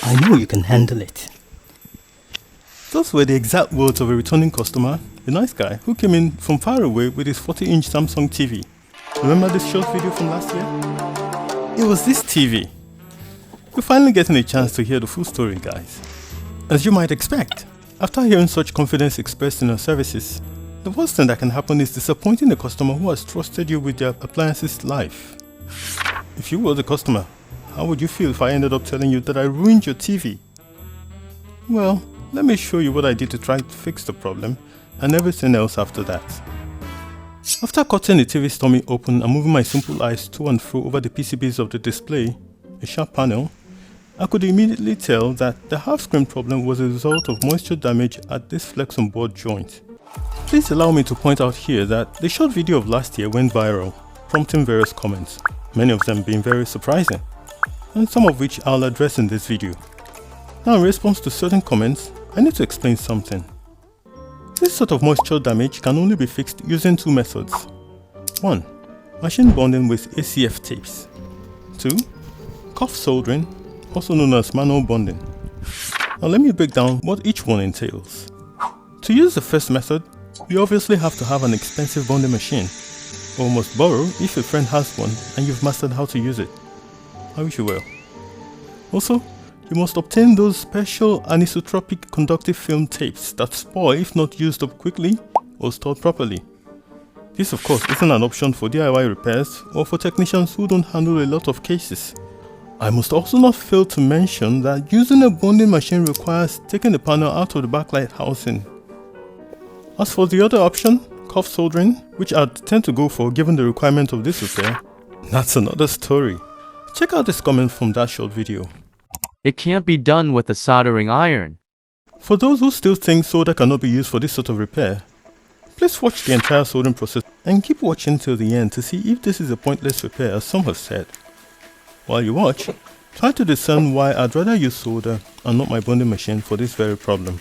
I know you can handle it. Those were the exact words of a returning customer, a nice guy who came in from far away with his 40-inch Samsung TV. Remember this short video from last year? It was this TV. We're finally getting a chance to hear the full story, guys. As you might expect, after hearing such confidence expressed in our services, the worst thing that can happen is disappointing a customer who has trusted you with their appliance's life. If you were the customer, how would you feel if I ended up telling you that I ruined your TV? Well, let me show you what I did to try to fix the problem and everything else after that. After cutting the TV's tummy open and moving my simple eyes to and fro over the PCBs of the display, a sharp panel, I could immediately tell that the half-screen problem was a result of moisture damage at this flex on board joint. Please allow me to point out here that the short video of last year went viral, prompting various comments, many of them being very surprising, and some of which I'll address in this video. Now, in response to certain comments, I need to explain something. This sort of moisture damage can only be fixed using two methods. 1. Machine bonding with ACF tapes. 2. Cuff soldering, also known as manual bonding. Now let me break down what each one entails. To use the first method, you obviously have to have an expensive bonding machine, or must borrow if a friend has one and you've mastered how to use it. I wish you well. Also, you must obtain those special anisotropic conductive film tapes that spoil if not used up quickly or stored properly. This of course isn't an option for DIY repairs or for technicians who don't handle a lot of cases. I must also not fail to mention that using a bonding machine requires taking the panel out of the backlight housing. As for the other option, cuff soldering, which I'd tend to go for given the requirement of this repair, that's another story. Check out this comment from that short video. It can't be done with a soldering iron. For those who still think solder cannot be used for this sort of repair, please watch the entire soldering process and keep watching till the end to see if this is a pointless repair as some have said. While you watch, try to discern why I'd rather use solder and not my bonding machine for this very problem.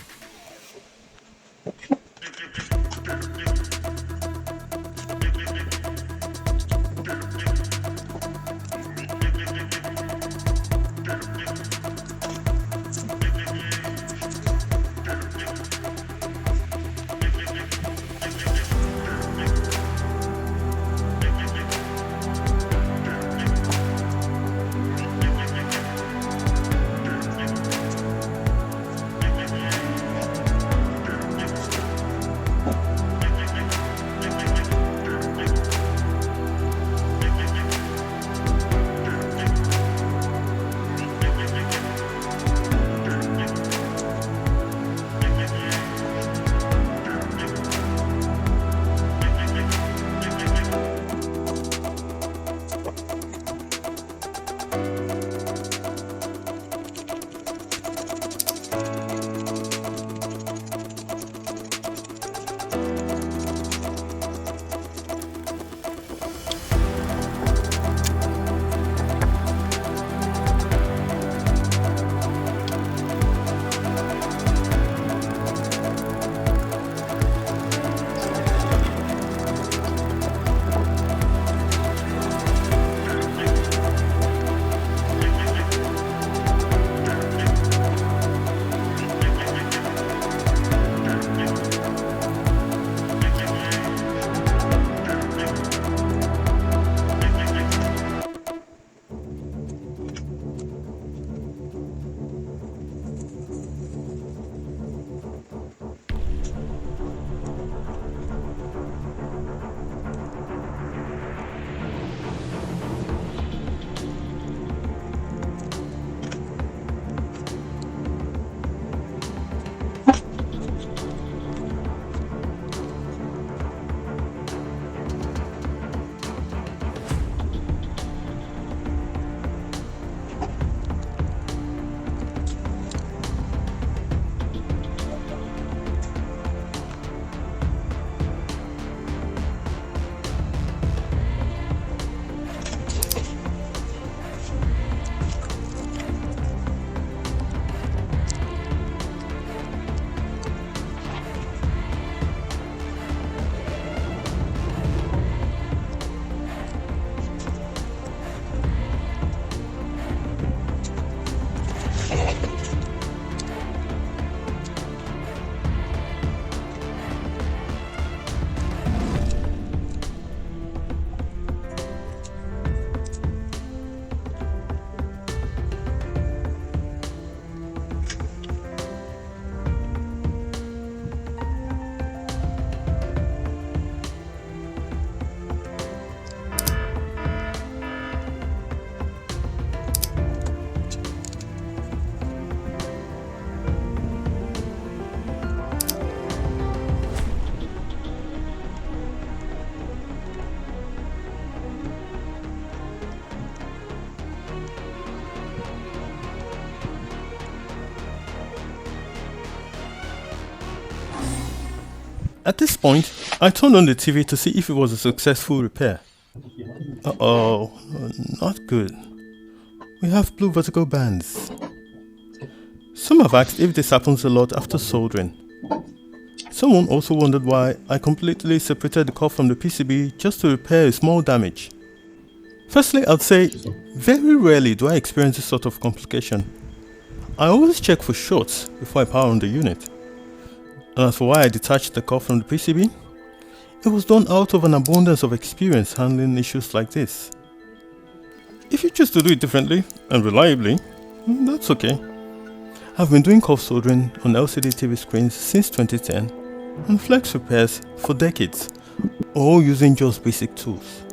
At this point, I turned on the TV to see if it was a successful repair. Uh-oh, not good. We have blue vertical bands. Some have asked if this happens a lot after soldering. Someone also wondered why I completely separated the core from the PCB just to repair a small damage. Firstly, I'd say very rarely do I experience this sort of complication. I always check for shorts before I power on the unit. And as for why I detached the core from the PCB, it was done out of an abundance of experience handling issues like this. If you choose to do it differently and reliably, that's okay. I've been doing core soldering on LCD TV screens since 2010 and flex repairs for decades, all using just basic tools.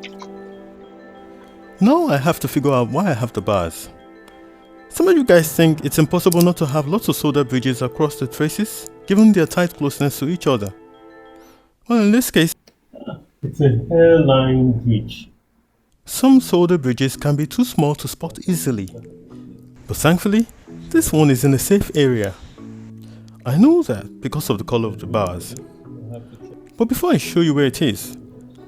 Now I have to figure out why I have the bars. Some of you guys think it's impossible not to have lots of solder bridges across the traces, given their tight closeness to each other. Well, in this case, it's a hairline bridge. Some solder bridges can be too small to spot easily, but thankfully, this one is in a safe area. I know that because of the color of the bars. But before I show you where it is,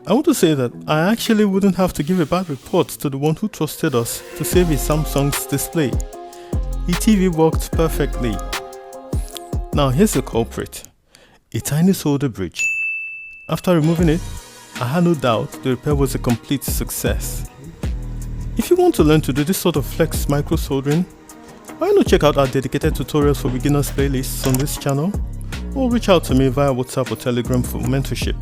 I want to say that I actually wouldn't have to give a bad report to the one who trusted us to save his Samsung's display. The TV worked perfectly. Now here's the culprit, a tiny solder bridge. After removing it, I had no doubt the repair was a complete success. If you want to learn to do this sort of flex micro soldering, why not check out our dedicated tutorials for beginners playlists on this channel, or reach out to me via WhatsApp or Telegram for mentorship.